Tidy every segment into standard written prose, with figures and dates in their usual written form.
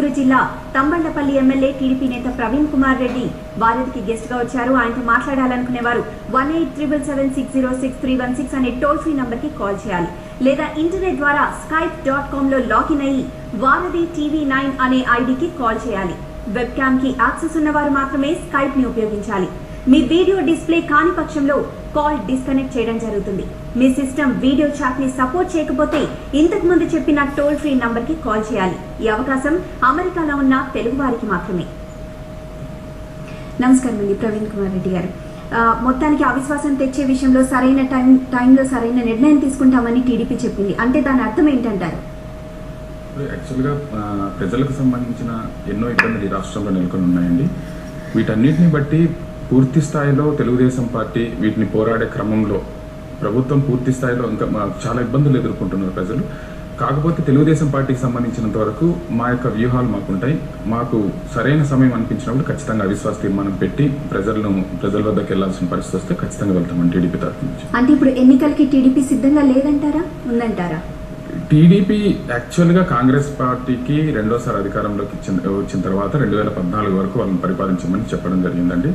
చిత్తూరు జిల్లా తంబండపల్లి MLA TDP నేత Praveen Kumar Reddy వారధికి guest గా వచ్చారు. ఆయనతో మాట్లాడాలనుకునేవారు 1877760316 అనే టోల్ ఫ్రీ నంబర్ కి కాల్ చేయాలి, లేదా ఇంటర్నెట్ ద్వారా skype.com లో లాగిన్ అయ్యి వారధి TV9 అనే ఐడికి కాల్ చేయాలి. వెబ్ క్యామ్ కి యాక్సెస్ ఉన్నవారు మాత్రమే స్కైప్ ని ఉపయోగించాలి. మీ వీడియో డిస్ప్లే కాని పక్షంలో కాల్ డిస్కనెక్ట్ చేయడం జరుగుతుంది. మీ సిస్టమ్ వీడియో చాట్ ని సపోర్ట్ చేయకపోతే ఇంతకు ముందు చెప్పిన టోల్ ఫ్రీ నంబర్ కి కాల్ చేయాలి. ఈ అవకాశం అమెరికాలో ఉన్న తెలుగు వారికి మాత్రమే. నమస్కారం అండి ప్రవీణ్ కుమార్ రెడ్డి గారు. మొత్తానికి అవిశ్వాసం తెచ్చే విషయంలో సరైన టైంలో సరైన నిర్ణయం తీసుకుంటామని టీడీపీ చెప్పింది. అంటే దాని అర్థం ఏంటంటారు? యాక్చువల్గా ప్రజలకు సంబంధించిన ఎన్నో ఇబ్బందులు ఈ రాష్ట్రంలో నెలకొని ఉన్నాయండి. వీటన్నిటిని బట్టి పూర్తి స్థాయిలో తెలుగుదేశం పార్టీ వీటిని పోరాడే క్రమంలో ప్రభుత్వం పూర్తి స్థాయిలో ఇంకా చాలా ఇబ్బందులు ఎదుర్కొంటున్నారు ప్రజలు. కాకపోతే తెలుగుదేశం పార్టీకి సంబంధించినంత వరకు మా యొక్క వ్యూహాలు మాకుంటాయి. మాకు సరైన సమయం అనిపించినప్పుడు ఖచ్చితంగా అవిశ్వాస తీర్మానం పెట్టి ప్రజల వద్దకు వెళ్లాల్సిన పరిస్థితి వస్తే ఖచ్చితంగా వెళ్తామని టీడీపీ తరఫు నుంచి. అంటే ఇప్పుడు ఎన్నికలకి టీడీపీ సిద్ధంగా లేదంటారా, ఉందంటారా? టీడీపీ యాక్చువల్గా కాంగ్రెస్ పార్టీకి రెండోసారి అధికారంలోకి వచ్చిన తర్వాత 2014 వరకు వాళ్ళని పరిపాలించమని చెప్పడం జరిగిందండి.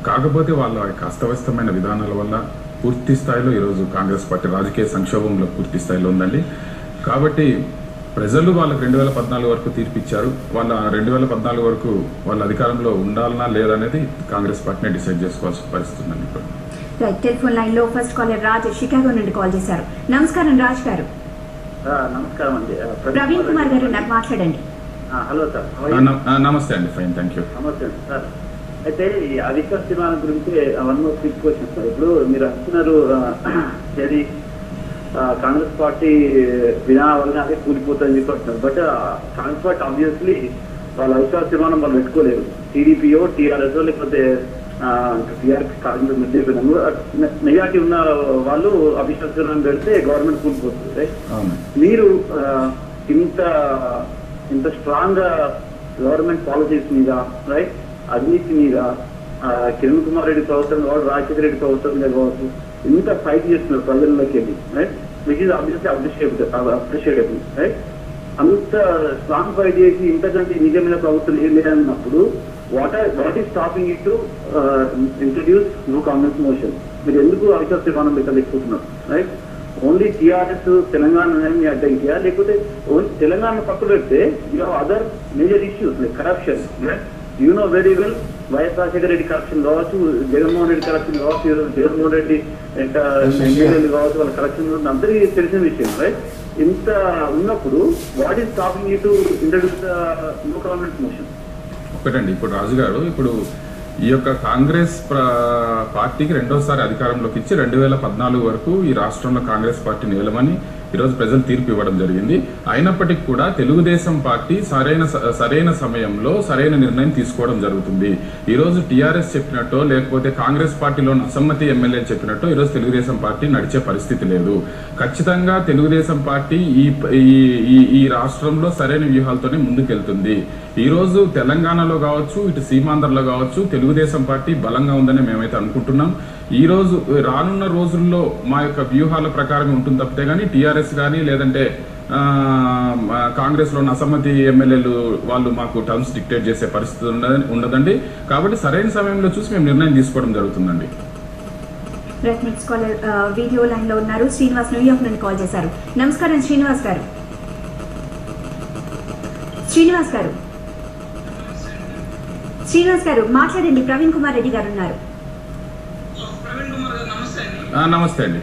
కాకపోతే వాళ్ళ అస్తవ్యస్తమైన విధానాల వల్ల పూర్తి స్థాయిలో ఈరోజు కాంగ్రెస్ పార్టీ రాజకీయ సంక్షోభంలో పూర్తి స్థాయిలో ఉందండి. కాబట్టి ప్రజలు వాళ్ళకి 2014 వరకు తీర్పిచ్చారు. వాళ్ళ 2014 వరకు వాళ్ళ అధికారంలో ఉండాలనా లేదనేది కాంగ్రెస్ పార్టీనే డిసైడ్ చేసుకోవాల్సిన పరిస్థితి ఉందండి. ఇప్పుడు టెలిఫోన్ లైన్ లో ఫస్ట్ కాలర్ రాజ్ షికాగో నుండి కాల్ చేశారు. నమస్కారం రాజ్ గారు. నమస్కారం అండి. ప్రవీణ్ కుమార్ గారు నాకు మాట్లాడండి. Hello sir. నమస్తే అండి. Fine, thank you. నమస్తే సార్. అయితే ఈ అధికార తీర్మానం గురించి అవన్నీ తీసుకొచ్చాను సార్. ఇప్పుడు మీరు అంటున్నారు ఏది కాంగ్రెస్ పార్టీ విధానం వల్ల అదే కూలిపోతుందని చెప్పి, బట్ కాంగ్రెస్ పార్టీ ఆబ్వియస్లీ వాళ్ళ అధికార తీర్మానం వాళ్ళు పెట్టుకోలేరు. టీడీపీఓ టీఆర్ఎస్ లేకపోతే టీఆర్ఎస్ కాంగ్రెస్ మెజార్టీ ఉన్న వాళ్ళు అవిశ్వాస తీర్మానం పెడితే గవర్నమెంట్ కూలిపోతుంది. మీరు ఇంత స్ట్రాంగ్ గా గవర్నమెంట్ పాలసీస్ మీద రైట్ అవినీతి మీద కిరణ్ కుమార్ రెడ్డి ప్రభుత్వం కావచ్చు, రాజశేఖర రెడ్డి ప్రభుత్వం మీద కావచ్చు, ఇంత ఫైట్ చేస్తున్నారు ప్రజల్లోకి వెళ్ళి right, which is obviously appreciable right. అంత స్ట్రాంగ్ ఫైట్ చేసి ఇంతకంటే నిజమైన ప్రభుత్వం ఏం లేదన్నప్పుడు what is stopping it to introduce no Congress motion? మీరు ఎందుకు అవిశ్వాస తీర్మానం పెట్టలేకపోతున్నారు రైట్? ఓన్లీ టీఆర్ఎస్ తెలంగాణ అడ్డంకియా, లేకపోతే ఓన్లీ తెలంగాణ పక్కన పెడితే you have other major issues like corruption. You know very well Y S Rajasekhara Reddy corruption కావచ్చు, జగన్మోహన్ రెడ్డి కరప్షన్ కావచ్చు, జగన్మోహన్ రెడ్డి ఎమ్మెల్యేలు కావచ్చు, వాళ్ళ కరప్షన్ అందరికీ తెలిసిన విషయం రైట్. ఇంత ఉన్నప్పుడు what is stopping you to introduce no Congress motion? ఒకటండి, ఇప్పుడు రాజు గారు, ఇప్పుడు ఈ యొక్క కాంగ్రెస్ పార్టీకి రెండోసారి అధికారంలోకి ఇచ్చి 2014 వరకు ఈ రాష్ట్రంలో కాంగ్రెస్ పార్టీ నిలవమని ఈరోజు ప్రజలు తీర్పు ఇవ్వడం జరిగింది. అయినప్పటికీ కూడా తెలుగుదేశం పార్టీ సరైన సమయంలో సరైన నిర్ణయం తీసుకోవడం జరుగుతుంది. ఈరోజు టీఆర్ఎస్ చెప్పినట్టో లేకపోతే కాంగ్రెస్ పార్టీలోని అసమ్మతి ఎమ్మెల్యే చెప్పినట్టో ఈరోజు తెలుగుదేశం పార్టీ నడిచే పరిస్థితి లేదు. ఖచ్చితంగా తెలుగుదేశం పార్టీ ఈ రాష్ట్రంలో సరైన వ్యూహాలతోనే ముందుకెళ్తుంది. ఈరోజు తెలంగాణలో కావచ్చు, ఇటు సీమాంధ్రలో కావచ్చు, తెలుగుదేశం పార్టీ బలంగా ఉందని మేమైతే అనుకుంటున్నాం. ఈ రోజు రానున్న రోజుల్లో మా యొక్క వ్యూహాల ప్రకారం ఉంటుంది తప్పితే కానీ టీఆర్ఎస్ కానీ లేదంటే కాంగ్రెస్ లోని అసమ్మతి ఎమ్మెల్యేలు వాళ్ళు మాకు టర్మ్స్ డిక్టేట్ చేసే పరిస్థితి ఉండదండి. కాబట్టి సరైన సమయంలో చూసి మేము నిర్ణయం తీసుకోవడం జరుగుతుందండి. నెక్స్ట్ కాలర్ వీడియో లైన్ లో ఉన్నారు. శ్రీనివాస్ న్యూయార్క్ నుండి కాల్ చేశారు. నమస్కారం శ్రీనివాస్ గారు. శ్రీనివాస్ గారు మాట్లాడండి. ప్రవీణ్ కుమార్ రెడ్డి గారు ఉన్నారు. నమస్తే అండి.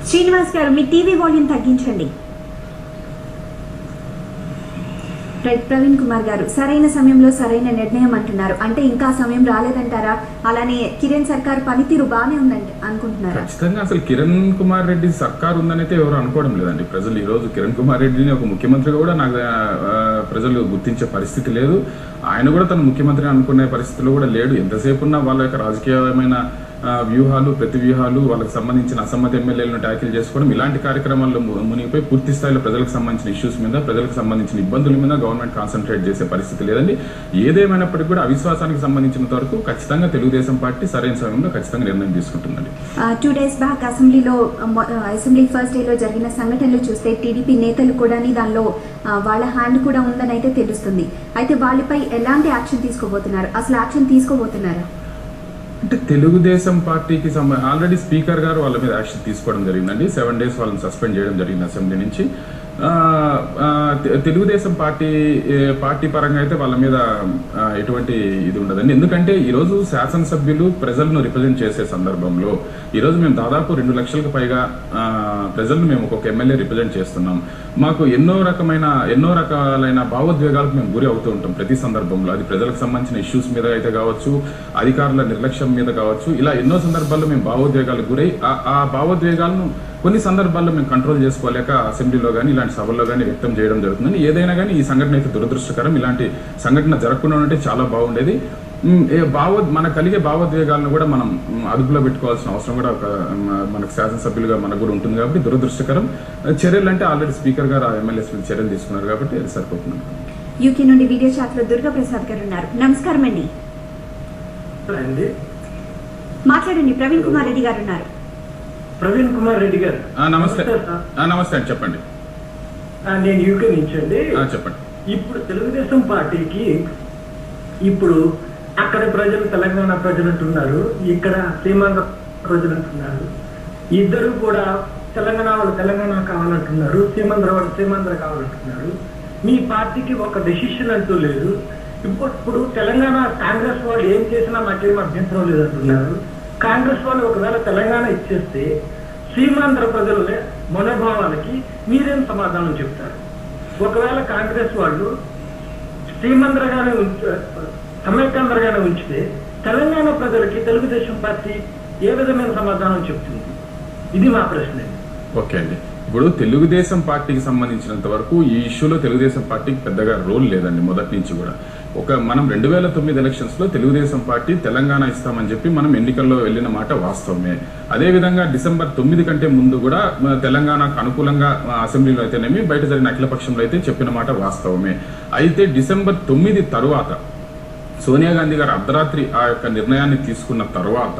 శ్రీనివాస్ గారు మీ టీవీ వాల్యూమ్ తగ్గించండి. రైట్, ప్రవీణ్ కుమార్ గారు సరైన సమయంలో సరైన నిర్ణయం అంటున్నారు. అంటే ఇంకా సమయం రాలేదంటారా? అలానే కిరణ్ సర్కార్ పనితీరు బాగానే ఉందండి అనుకుంటున్నారా? ఖచ్చితంగా అసలు కిరణ్ కుమార్ రెడ్డి సర్కార్ ఉందనైతే ఎవరు అనుకోవడం లేదండి. ప్రజలు ఈ రోజు కిరణ్ కుమార్ రెడ్డిని ఒక ముఖ్యమంత్రిగా కూడా నాకు ప్రజలు గుర్తించే పరిస్థితి లేదు. ఆయన కూడా తన ముఖ్యమంత్రి అనుకునే పరిస్థితిలో కూడా లేడు. ఎంతసేపు ఉన్నా వాళ్ళ యొక్క రాజకీయమైన వ్యూహాలు ప్రతి వ్యూహాలు వాళ్ళకి సంబంధించిన అసమ్మతి ఎమ్మెల్యేలను ట్యాకిల్ చేసుకోవడం ఇలాంటి కార్యక్రమాల్లో మునిగిపోయి పూర్తి స్థాయిలో ప్రజలకు సంబంధించిన ఇష్యూస్ మీద ప్రజలకు సంబంధించిన ఇబ్బందుల మీద గవర్నమెంట్ కాన్సన్ట్రేట్ చేసే పరిస్థితి లేదండి. ఏదేమైనప్పటికీ కూడా అవిశ్వాసానికి సంబంధించినంత వరకు ఖచ్చితంగా తెలుగుదేశం పార్టీ సరైన సమయంలో ఖచ్చితంగా నిర్ణయం తీసుకుంటుందండి. 2 days బ్యాక్ అసెంబ్లీ ఫస్ట్ డేలో జరిగిన సంఘటనలు చూస్తే టీడీపీ నేతలు కూడా దానిలో వాళ్ళ హ్యాండ్ కూడా ఉందని అయితే తెలుస్తుంది. అయితే వాళ్ళపై ఎలాంటి యాక్షన్ తీసుకోబోతున్నారు, అసలు యాక్షన్ తీసుకోబోతున్నారా? అంటే తెలుగుదేశం పార్టీకి ఆల్రెడీ స్పీకర్ గారు వాళ్ళ మీద యాక్షన్ తీసుకోవడం జరిగిందండి. 7 days వాళ్ళని సస్పెండ్ చేయడం జరిగింది అసెంబ్లీ నుంచి. తెలుగుదేశం పార్టీ పరంగా అయితే వాళ్ళ మీద ఎటువంటి ఇది ఉండదండి. ఎందుకంటే ఈరోజు శాసనసభ్యులు ప్రజలను రిప్రజెంట్ చేసే సందర్భంలో ఈరోజు మేము దాదాపు 2 లక్షలకు పైగా ప్రజలను మేము ఒక్కొక్క ఎమ్మెల్యే రిప్రజెంట్ చేస్తున్నాం. మాకు ఎన్నో రకాలైన భావోద్వేగాలకు మేము గురి అవుతూ ఉంటాం ప్రతి సందర్భంలో. అది ప్రజలకు సంబంధించిన ఇష్యూస్ మీద అయితే కావచ్చు, అధికారుల నిర్లక్ష్యం మీద కావచ్చు, ఇలా ఎన్నో సందర్భాల్లో మేము భావోద్వేగాలకు గురై ఆ భావోద్వేగాలను కొన్ని సందర్భాల్లో మేము కంట్రోల్ చేసుకోలేక అసెంబ్లీలో కానీ ఇలాంటి సభల్లో కానీ వ్యక్తం చేయడం జరుగుతుందని. ఏదైనా కానీ ఈ సంఘటన అయితే దురదృష్టకరం. ఇలాంటి సంఘటన జరగకుండా ఉంటే చాలా బాగుండేది. మనకు కలిగే భావోద్వేగాలను కూడా మనం అదుపులో పెట్టుకోవాల్సిన అవసరం కూడా మనకు శాసనసభ్యులుగా మనకు కూడా ఉంటుంది కాబట్టి దురదృష్టకరం. చర్యలు అంటే ఆల్రెడీ స్పీకర్ గారు ఆ ఎమ్మెల్యేస్ చర్యలు తీసుకున్నారు కాబట్టి అది సరిపోతుంది. యూకే నుండి వీడియో చాట్ లో దుర్గా ప్రసాద్ గారు ఉన్నారు. నమస్కారం అండి. మాట్లాడండి. ప్రవీణ్ కుమార్ రెడ్డి గారు ఉన్నారు. ప్రవీణ్ కుమార్ రెడ్డి గారు నమస్తే. నమస్తే అండి, చెప్పండి. నేను యూకే నుంచి అండి. చెప్పండి. ఇప్పుడు తెలుగుదేశం పార్టీకి ఇప్పుడు అక్కడ ప్రజలు తెలంగాణ ప్రజలు అంటున్నారు, ఇక్కడ సీమాంధ్ర ప్రజలు అంటున్నారు. ఇద్దరు కూడా తెలంగాణ వాళ్ళు తెలంగాణ కావాలంటున్నారు, సీమాంధ్ర వాళ్ళు సీమాంధ్ర కావాలంటున్నారు. మీ పార్టీకి ఒక డెసిషన్ అంటూ లేదు. ఇప్పుడు తెలంగాణ కాంగ్రెస్ వాళ్ళు ఏం చేసినా మాకేం అభ్యంతరం లేదంటున్నారు. కాంగ్రెస్ వాళ్ళు ఒకవేళ తెలంగాణ ఇచ్చేస్తే సీమాంధ్ర ప్రజల మనోభావాలకి మీరేం సమాధానం చెప్తారు? ఒకవేళ కాంగ్రెస్ వాళ్ళు సీమాంధ్రగానే సమైక్యాంధ్రగానే ఉంచితే తెలంగాణ ప్రజలకి తెలుగుదేశం పార్టీ ఏ విధమైన సమాధానం చెప్తుంది? ఇది మా ప్రశ్న. ఓకే అండి. ఇప్పుడు తెలుగుదేశం పార్టీకి సంబంధించినంత వరకు ఈ ఇష్యూలో తెలుగుదేశం పార్టీకి పెద్దగా రోల్ లేదండి మొదటి నుంచి కూడా. మనం 2009 ఎలక్షన్స్ లో తెలుగుదేశం పార్టీ తెలంగాణ ఇస్తామని చెప్పి మనం ఎన్నికల్లో వెళ్ళిన మాట వాస్తవమే. అదేవిధంగా December 9 కంటే ముందు కూడా తెలంగాణకు అనుకూలంగా అసెంబ్లీలో అయితేనేమి బయట జరిగిన అఖిలపక్షంలో అయితే చెప్పిన మాట వాస్తవమే. అయితే December 9 తరువాత సోనియా గాంధీ గారు అర్ధరాత్రి ఆ యొక్క నిర్ణయాన్ని తీసుకున్న తర్వాత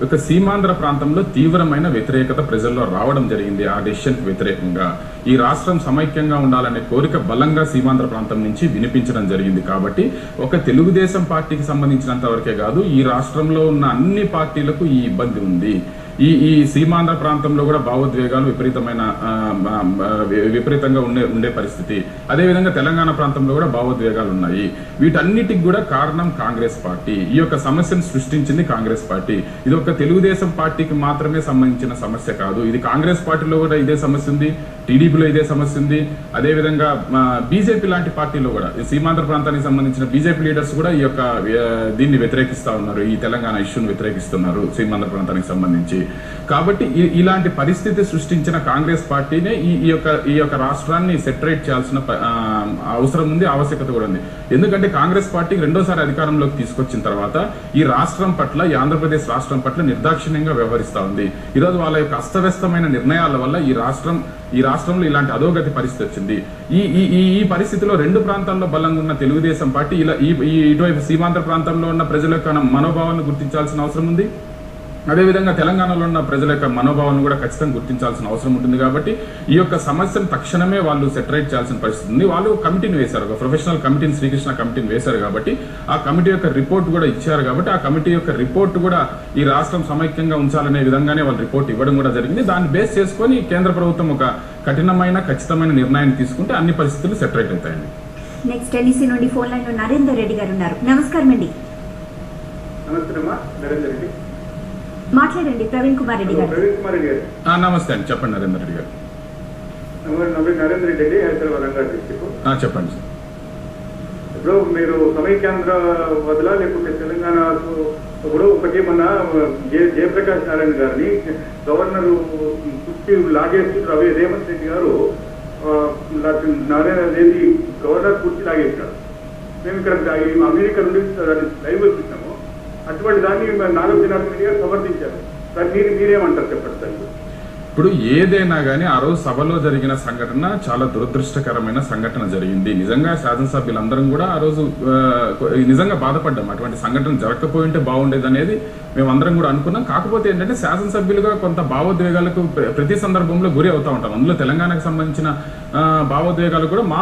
ఒక సీమాంధ్ర ప్రాంతంలో తీవ్రమైన వ్యతిరేకత ప్రజల్లో రావడం జరిగింది. ఆ డెసిషన్కి వ్యతిరేకంగా ఈ రాష్ట్రం సమైక్యంగా ఉండాలనే కోరిక బలంగా సీమాంధ్ర ప్రాంతం నుంచి వినిపించడం జరిగింది. కాబట్టి ఒక తెలుగుదేశం పార్టీకి సంబంధించినంత వరకే కాదు, ఈ రాష్ట్రంలో ఉన్న అన్ని పార్టీలకు ఈ ఇబ్బంది ఉంది. ఈ సీమాంధ్ర ప్రాంతంలో కూడా భావోద్వేగాలు విపరీతంగా ఉండే పరిస్థితి. అదేవిధంగా తెలంగాణ ప్రాంతంలో కూడా భావోద్వేగాలు ఉన్నాయి. వీటన్నిటికి కూడా కారణం కాంగ్రెస్ పార్టీ. ఈ యొక్క సమస్యను సృష్టించింది కాంగ్రెస్ పార్టీ. ఇది ఒక తెలుగుదేశం పార్టీకి మాత్రమే సంబంధించిన సమస్య కాదు. ఇది కాంగ్రెస్ పార్టీలో కూడా ఇదే సమస్య ఉంది, టీడీపీలో ఇదే సమస్య ఉంది. అదేవిధంగా బీజేపీ లాంటి పార్టీలో కూడా సీమాంధ్ర ప్రాంతానికి సంబంధించిన బీజేపీ లీడర్స్ కూడా ఈ యొక్క దీన్ని వ్యతిరేకిస్తా ఉన్నారు. ఈ తెలంగాణ ఇష్యూను వ్యతిరేకిస్తున్నారు సీమాంధ్ర ప్రాంతానికి సంబంధించి. కాబట్టి ఇలాంటి పరిస్థితి సృష్టించిన కాంగ్రెస్ పార్టీనే ఈ యొక్క రాష్ట్రాన్ని సెటరేట్ చేయాల్సిన అవసరం ఉంది, ఆవశ్యకత కూడా ఉంది. ఎందుకంటే కాంగ్రెస్ పార్టీకి రెండోసారి అధికారంలోకి తీసుకొచ్చిన తర్వాత ఈ రాష్ట్రం పట్ల, ఈ ఆంధ్రప్రదేశ్ రాష్ట్రం పట్ల నిర్దాక్షిణ్యంగా వ్యవహరిస్తా ఉంది. ఈరోజు వాళ్ళ యొక్క అస్తవ్యస్తమైన నిర్ణయాల వల్ల ఈ రాష్ట్రంలో ఇలాంటి అధోగతి పరిస్థితి వచ్చింది. ఈ పరిస్థితిలో రెండు ప్రాంతాల్లో బలంగా ఉన్న తెలుగుదేశం పార్టీ ఇటువైపు సీమాంధ్ర ప్రాంతంలో ఉన్న ప్రజల యొక్క మనోభావాలను గుర్తించాల్సిన అవసరం ఉంది. అదేవిధంగా తెలంగాణలో ఉన్న ప్రజల యొక్క మనోభావాలను కూడా ఖచ్చితంగా గుర్తించాల్సిన అవసరం ఉంటుంది. కాబట్టి ఈ యొక్క సమస్యను తక్షణమే వాళ్ళు సెటరేట్ చేయాల్సిన పరిస్థితి ఉంది. వాళ్ళు కమిటీని వేశారు, ఒక ప్రొఫెషనల్ కమిటీని, శ్రీకృష్ణ కమిటీని వేశారు. కాబట్టి ఆ కమిటీ యొక్క రిపోర్ట్ కూడా ఇచ్చారు. కాబట్టి ఆ కమిటీ యొక్క రిపోర్ట్ కూడా ఈ రాష్ట్రం సమైక్యంగా ఉంచాలనే విధంగానే వాళ్ళు రిపోర్ట్ ఇవ్వడం కూడా జరిగింది. దాన్ని బేస్ చేసుకొని కేంద్ర ప్రభుత్వం ఒక కఠినమైన, ఖచ్చితమైన నిర్ణయాన్ని తీసుకుంటే అన్ని పరిస్థితులు సెటరేట్ అవుతాయండి. నెక్స్ట్ ఎన్ఈసీ నుండి ఫోన్ లైన్ లో నరేందర్ రెడ్డి గారు ఉన్నారు. నమస్కారం అండి. మాట్లాడండి. ప్రవీణ్ కుమార్ రెడ్డి గారు. నమస్తే అండి, చెప్పండి నరేందర్ రెడ్డి గారు. నరేంద్ర రెడ్డి అండి, హైదరాబాద్ రంగారెడ్డి డిస్ట్రిక్ట్. చెప్పండి సార్. ఇప్పుడు మీరు సమైక్యాంధ్ర వదలా లేకుంటే తెలంగాణకు ఇప్పుడు ఒకటి మన జయప్రకాష్ నారాయణ గారిని గవర్నర్ కుర్చీ లాగేసి రేవంత్ రెడ్డి గారు గవర్నర్ కుర్చీ లాగేశారు. మేము ఇక్కడ అమెరికా నుండి లైవ్ చూసాము. అటువంటి దాన్ని నాగం జనార్దన్ రెడ్డి గారు సమర్థించారు. సార్ మీరేమంటారు చెప్పండి సార్. ఇప్పుడు ఏదైనా కానీ ఆ రోజు సభలో జరిగిన సంఘటన చాలా దురదృష్టకరమైన సంఘటన జరిగింది. నిజంగా శాసనసభ్యులందరం కూడా ఆ రోజు నిజంగా బాధపడ్డాం. అటువంటి సంఘటన జరగకపోయి ఉంటే బాగుండేది అనేది మేమందరం కూడా అనుకున్నాం. కాకపోతే ఏంటంటే శాసనసభ్యులుగా కొంత భావోద్వేగాలకు ప్రతి సందర్భంలో గురి అవుతూ ఉంటాం. అందులో తెలంగాణకు సంబంధించిన భావోద్వేగాలు కూడా మా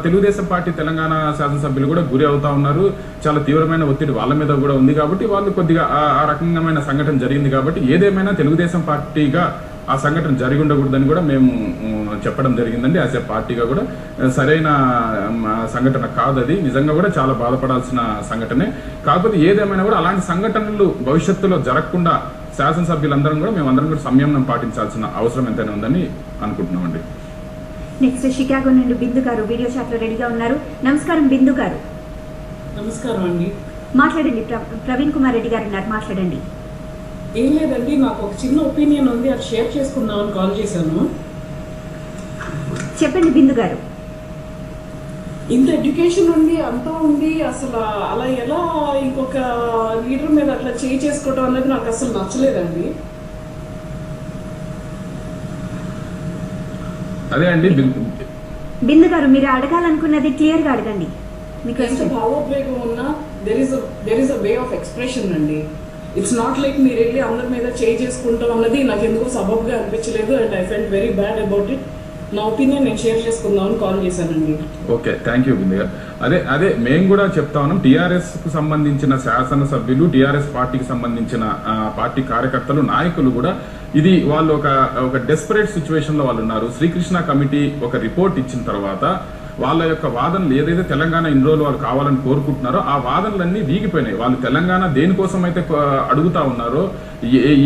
తెలుగుదేశం పార్టీ తెలంగాణ శాసనసభ్యులు కూడా గురి అవుతా ఉన్నారు. చాలా తీవ్రమైన ఒత్తిడి వాళ్ళ మీద కూడా ఉంది కాబట్టి వాళ్ళు కొద్దిగా ఆ రకమైన సంఘటన జరిగింది. కాబట్టి ఏదేమైనా తెలుగుదేశం పార్టీగా ఆ సంఘటన జరిగి ఉండకూడదని కూడా మేము చెప్పడం జరిగిందండి. యాజ్ ఏ పార్టీగా కూడా సరైన సంఘటన కాదు అది. నిజంగా కూడా చాలా బాధపడాల్సిన సంఘటనే. కాకపోతే ఏదేమైనా కూడా అలాంటి సంఘటనలు భవిష్యత్తులో జరగకుండా శాసనసభ్యులందరం కూడా మేమందరం కూడా సంయమనం పాటించాల్సిన అవసరం ఎంతైనా ఉందని అనుకుంటున్నామండి. నెక్స్ట్ షికాగో నుండి బిందు గారు వీడియో చాట్ లో రెడీగా ఉన్నారు. నమస్కారం బిందు గారు. నమస్కారం అండి. మాట్లాడండి. ప్రవీణ్ కుమార్ రెడ్డి గారు ఉన్నారు, మాట్లాడండి. ఏం లేదండి, నాకు ఒక చిన్న ఒపీనియన్ ఉంది, అది షేర్ చేసుకుందామని కాల్ చేశాను. చెప్పండి బిందు గారు. ఇంత ఎడ్యుకేషన్ ఉంది, అంతా ఉంది, అసలు అలా ఎలా ఇంకొక లీడర్ మీద అట్లా చేయి చేసుకోవడం అనేది నాకు అసలు నచ్చలేదండి. అదే అండి బిందు గారు, మీరు అడగాలనుకున్నది క్లియర్ గా అడగండి. మీకు ఎంత భావోద్వేగం ఉన్నా there is a way of expression అండి. ఇట్స్ నాట్ లైక్ మీరు వెళ్ళి అందరి మీద చేయి చేసుకుంటాం అన్నది నాకు ఎందుకో సబబ్గా అనిపించలేదు. And I felt very bad about it. నా ఒపీనియన్ నేను షేర్ చేసుకుందామని కాల్ చేశానండి. ఓకే, థ్యాంక్ యూ బిందు గారు. అదే మేము కూడా చెప్తా ఉన్నాం. టీఆర్ఎస్ కు సంబంధించిన శాసనసభ్యులు, టీఆర్ఎస్ పార్టీకి సంబంధించిన పార్టీ కార్యకర్తలు, నాయకులు కూడా ఇది వాళ్ళు ఒక డెస్పరేట్ సిచ్యువేషన్ లో వాళ్ళు ఉన్నారు. శ్రీకృష్ణ కమిటీ ఒక రిపోర్ట్ ఇచ్చిన తర్వాత వాళ్ళ యొక్క వాదనలు ఏదైతే తెలంగాణ ఇన్ని రోజులు వాళ్ళు కావాలని కోరుకుంటున్నారో ఆ వాదనలన్నీ వీగిపోయినాయి. వాళ్ళు తెలంగాణ దేనికోసం అయితే అడుగుతా ఉన్నారో,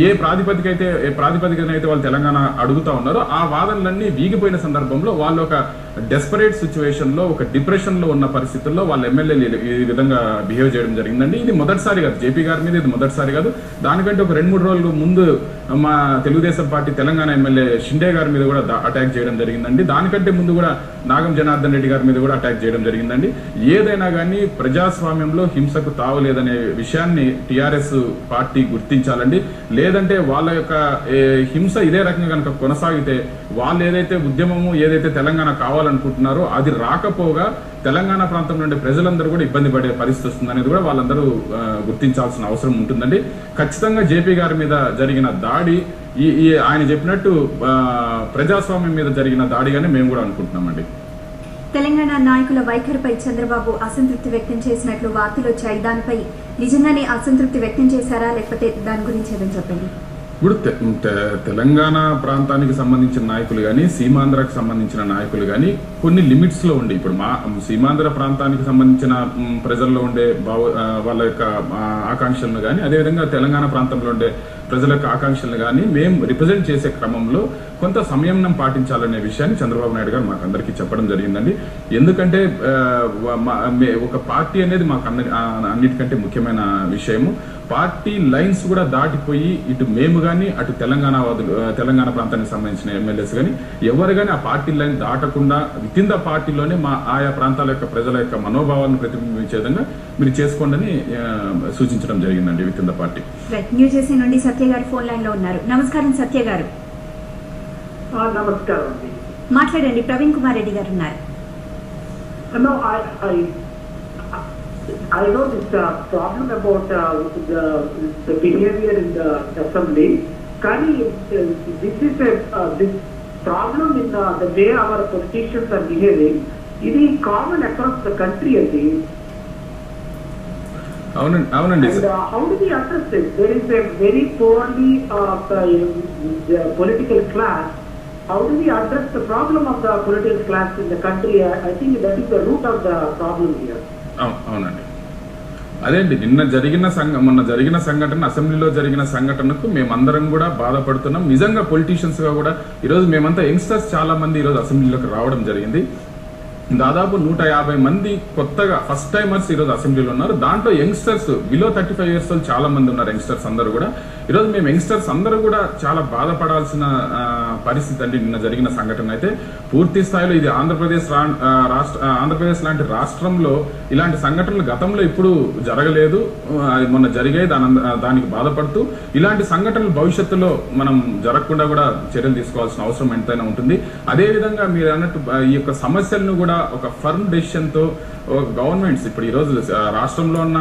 ఏ ప్రాతిపదికనైతే వాళ్ళు తెలంగాణ అడుగుతా ఉన్నారో ఆ వాదనలన్నీ వీగిపోయిన సందర్భంలో వాళ్ళు ఒక డెస్పరేట్ సిచ్యువేషన్ లో, ఒక డిప్రెషన్ లో ఉన్న పరిస్థితుల్లో వాళ్ళ ఎమ్మెల్యేలు ఈ విధంగా బిహేవ్ చేయడం జరిగిందండి. ఇది మొదటిసారి కాదు, జేపీ గారి మీద ఇది మొదటిసారి కాదు. దానికంటే ఒక 2-3 రోజులు ముందు మా తెలుగుదేశం పార్టీ తెలంగాణ ఎమ్మెల్యే షిండే గారి మీద కూడా అటాక్ చేయడం జరిగిందండి. దానికంటే ముందు కూడా నాగం జనార్దన్ రెడ్డి గారి మీద కూడా అటాక్ చేయడం జరిగిందండి. ఏదైనా కానీ ప్రజాస్వామ్యంలో హింసకు తావులేదనే విషయాన్ని టీఆర్ఎస్ పార్టీ గుర్తించాలండి. లేదంటే వాళ్ళ యొక్క హింస ఇదే రకంగా కనుక కొనసాగితే వాళ్ళు ఏదైతే ఉద్యమము ఏదైతే తెలంగాణ కావాలనుకుంటున్నారో అది రాకపోగా తెలంగాణ ప్రాంతం నుండి ప్రజలందరూ కూడా ఇబ్బంది పడే పరిస్థితి వస్తుంది అనేది కూడా వాళ్ళందరూ గుర్తించాల్సిన అవసరం ఉంటుందండి. ఖచ్చితంగా జేపీ గారి మీద జరిగిన దాడి ఆయన చెప్పినట్టు ప్రజాస్వామ్యం మీద జరిగిన దాడిగానే మేము కూడా అనుకుంటున్నామండి. తెలంగాణ నాయకుల వైఖరిపై చంద్రబాబు అసంతృప్తి వ్యక్తం చేసినట్లు వార్తలు వచ్చాయి. దానిపై నిజంగానే అసంతృప్తి వ్యక్తం చేశారా, లేకపోతే దాని గురించి ఏదని చెప్పండి. ఇప్పుడు తెలంగాణ ప్రాంతానికి సంబంధించిన నాయకులు కానీ, సీమాంధ్రకు సంబంధించిన నాయకులు కానీ కొన్ని లిమిట్స్ లో ఉండి, ఇప్పుడు మా సీమాంధ్ర ప్రాంతానికి సంబంధించిన ప్రజల్లో ఉండే వాళ్ళ యొక్క ఆకాంక్షలను కానీ, అదేవిధంగా తెలంగాణ ప్రాంతంలో ఉండే ప్రజల యొక్క ఆకాంక్షలను కానీ మేము రిప్రజెంట్ చేసే క్రమంలో కొంత సంయమనం పాటించాలనే విషయాన్ని చంద్రబాబు నాయుడు గారు మాకు అందరికీ చెప్పడం జరిగిందండి. ఎందుకంటే ఒక పార్టీ అనేది మాకు అన్నిటికంటే ముఖ్యమైన విషయము. పార్టీ లైన్స్ కూడా దాటిపోయి ఇటు మేము కానీ అటు తెలంగాణ ప్రాంతానికి సంబంధించిన ఎమ్మెల్యేస్ కానీ ఎవరు కానీ ఆ పార్టీ లైన్ దాటకుండా విత్ ఇన్ ద పార్టీలోనే మా ఆయా ప్రాంతాల యొక్క ప్రజల యొక్క మనోభావాలను ప్రతిబింబించే విధంగా మీరు చేసుకోండి అని సూచించడం జరిగిందండి with in the party. New Jersey నుండి సత్య గారు ఫోన్ లైన్ లో ఉన్నారు. నమస్కారం సత్య గారు. నమస్కారం అండి. మాట్లాడండి. ప్రవీణ్ కుమార్ రెడ్డి గారు ఉన్నారు. I know this problem about the behavior in the assembly. Kani, this is this problem in the way our politicians are behaving. It is common across the country, I think. అవునండి. And how do we address this? There is a very poorly political class. How do we address the problem of the political class in the country? I think that is the root of the problem here. అవునండి. అదేంటి మొన్న జరిగిన సంఘటన, అసెంబ్లీలో జరిగిన సంఘటనకు మేమందరం కూడా బాధపడుతున్నాం. నిజంగా పొలిటీషియన్స్ గా కూడా ఈరోజు మేమంతా యంగ్స్టర్స్ చాలా మంది ఈరోజు అసెంబ్లీలోకి రావడం జరిగింది. దాదాపు 150 మంది కొత్తగా ఫస్ట్ టైమర్స్ ఈరోజు అసెంబ్లీలో ఉన్నారు. దాంట్లో యంగ్స్టర్స్ బిలో 35 years చాలా మంది ఉన్నారు. యంగ్స్టర్స్ అందరూ కూడా ఈరోజు మేము యంగ్స్టర్స్ అందరూ కూడా చాలా బాధపడాల్సిన పరిస్థితి అండి. నిన్న జరిగిన సంఘటన అయితే పూర్తి స్థాయిలో ఇది ఆంధ్రప్రదేశ్ లాంటి రాష్ట్రంలో ఇలాంటి సంఘటనలు గతంలో ఇప్పుడు జరగలేదు, మొన్న జరిగాయి. దానికి బాధపడుతూ ఇలాంటి సంఘటనలు భవిష్యత్తులో మనం జరగకుండా కూడా చర్యలు తీసుకోవాల్సిన అవసరం ఎంతైనా ఉంటుంది. అదేవిధంగా మీరు అన్నట్టు ఈ యొక్క సమస్యలను కూడా ఒక ఫర్మ్ డెసిషన్ తో గవర్నమెంట్స్ ఇప్పుడు ఈరోజు రాష్ట్రంలో ఉన్న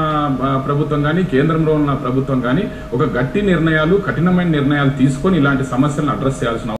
ప్రభుత్వం కానీ కేంద్రంలో ఉన్న ప్రభుత్వం కానీ ఒక గట్టి నిర్ణయాలు, కఠినమైన నిర్ణయాలు తీసుకొని ఇలాంటి సమస్యలను అడ్రస్ చేయాల్సిన